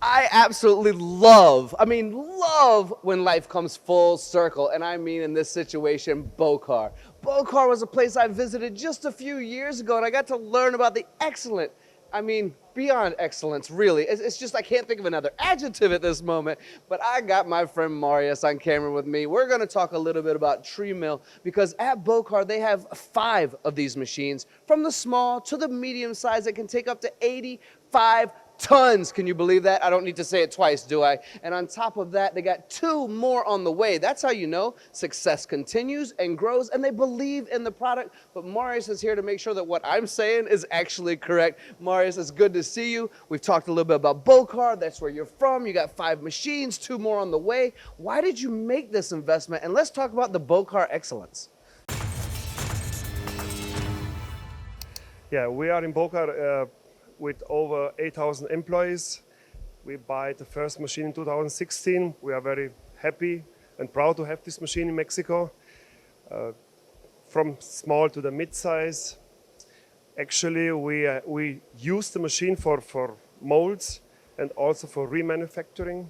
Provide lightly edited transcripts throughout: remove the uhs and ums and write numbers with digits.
I absolutely love, love when life comes full circle. And I mean, in this situation, Bokar. Bokar was a place I visited just a few years ago, and I got to learn about the excellent, beyond excellence, really. It's just, I can't think of another adjective at this moment. But I got my friend Marius on camera with me. We're going to talk a little bit about Trimill, because at Bokar, they have 5 of these machines, from the small to the medium size that can take up to 85 tons. Can you believe that? I don't need to say it twice, do I? And on top of that, they got 2 more on the way. That's how you know success continues and grows, and they believe in the product. But Marius is here to make sure that what I'm saying is actually correct. Marius, it's good to see you. We've talked a little bit about Bokar. That's where you're from. You got 5 machines, 2 more on the way. Why did you make this investment? And let's talk about the Bokar excellence. Yeah, we are in Bokar with over 8,000 employees. We buy the first machine in 2016. We are very happy and proud to have this machine in Mexico. From small to the mid-size. Actually, we use the machine for molds and also for remanufacturing.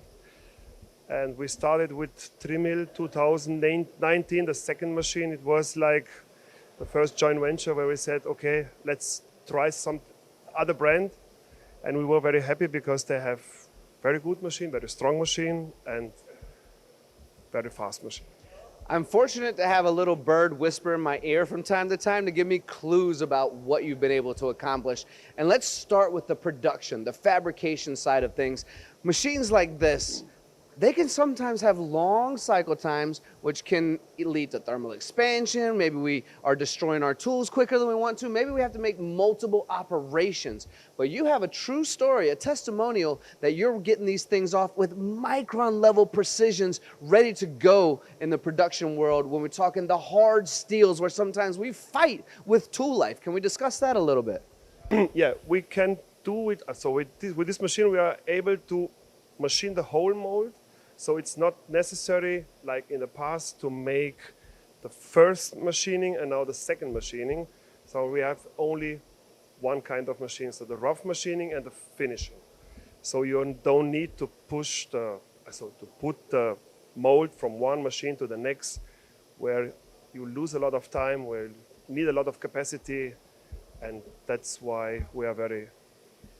And we started with Trimill 2019, the second machine. It was like the first joint venture where we said, okay, let's try some other brand. And we were very happy because they have very good machine, very strong machine, and very fast machine. I'm fortunate to have a little bird whisper in my ear from time to time to give me clues about what you've been able to accomplish. And let's start with the production, the fabrication side of things. Machines like this, they can sometimes have long cycle times, which can lead to thermal expansion. Maybe we are destroying our tools quicker than we want to. Maybe we have to make multiple operations. But you have a true story, a testimonial that you're getting these things off with micron-level precisions ready to go in the production world when we're talking the hard steels where sometimes we fight with tool life. Can we discuss that a little bit? Yeah, we can do it. So with this machine, we are able to machine the whole mold. So it's not necessary, like in the past, to make the first machining and now the second machining. So we have only one kind of machine, so the rough machining and the finishing. So you don't need to push to put the mold from one machine to the next, where you lose a lot of time, where you need a lot of capacity, and that's why we are very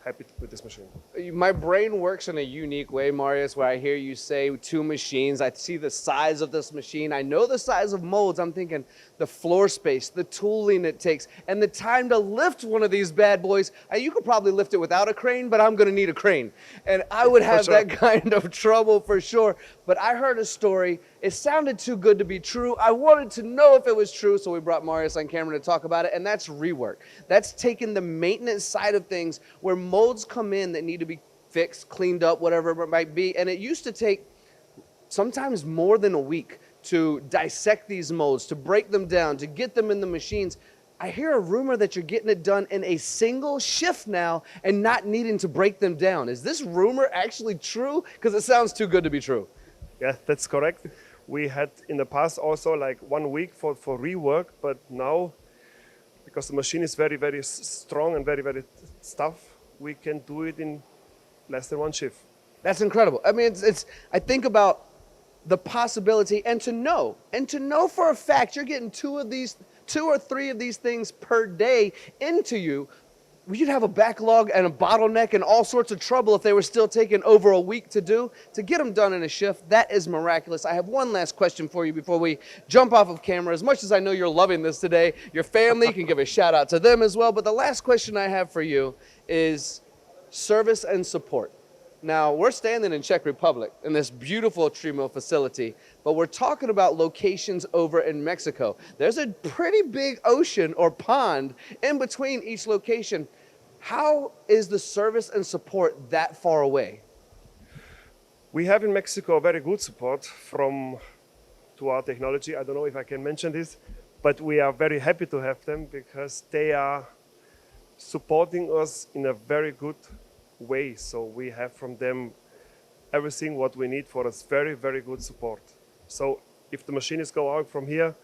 happy with this machine. My brain works in a unique way, Marius, where I hear you say 2 machines. I see the size of this machine. I know the size of molds. I'm thinking the floor space, the tooling it takes, and the time to lift one of these bad boys. You could probably lift it without a crane, but I'm going to need a crane. And I would have that kind of trouble for sure. But I heard a story. It sounded too good to be true. I wanted to know if it was true, so we brought Marius on camera to talk about it, and that's Rework. That's taking the maintenance side of things where molds come in that need to be fixed, cleaned up, whatever it might be. And it used to take sometimes more than a week to dissect these molds, to break them down, to get them in the machines. I hear a rumor that you're getting it done in a single shift now and not needing to break them down. Is this rumor actually true? Because it sounds too good to be true. Yeah, that's correct. We had in the past also like 1 week for rework, but now, because the machine is very, very strong and very, very tough, we can do it in less than 1 shift. That's incredible. I mean, I think about the possibility and to know for a fact you're getting 2 or 3 of these things per day into you. You'd have a backlog and a bottleneck and all sorts of trouble if they were still taking over a week to do. To get them done in a shift, that is miraculous. I have one last question for you before we jump off of camera. As much as I know you're loving this today, your family can give a shout out to them as well. But the last question I have for you is service and support. Now, we're standing in Czech Republic in this beautiful Trimill facility, but we're talking about locations over in Mexico. There's a pretty big ocean or pond in between each location. How is the service and support that far away? We have in Mexico very good support to our technology. I don't know if I can mention this, but we are very happy to have them because they are supporting us in a very good way. So we have from them everything what we need for us, very, very good support. So if the machinists go out from here,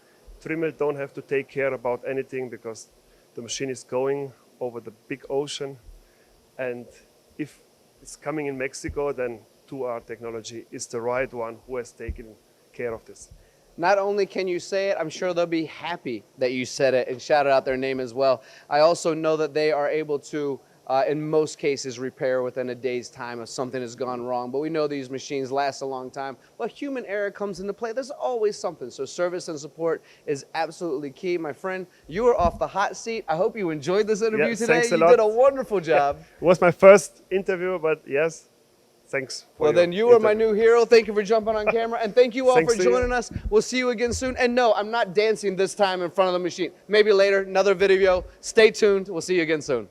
Trimill don't have to take care about anything because the machine is going over the big ocean. And if it's coming in Mexico, then 2R technology is the right one who has taken care of this. Not only can you say it, I'm sure they'll be happy that you said it and shouted out their name as well. I also know that they are able to, in most cases, repair within a day's time if something has gone wrong. But we know these machines last a long time. But human error comes into play. There's always something. So service and support is absolutely key. My friend, you are off the hot seat. I hope you enjoyed this interview today. Thanks a You lot. did a wonderful job. Yeah. It was my first interview, but yes, thanks. Well, then you are my new hero. Thank you for jumping on camera. And thank you all Thanks for to you. joining us. We'll see you again soon. And no, I'm not dancing this time in front of the machine. Maybe later, another video. Stay tuned. We'll see you again soon.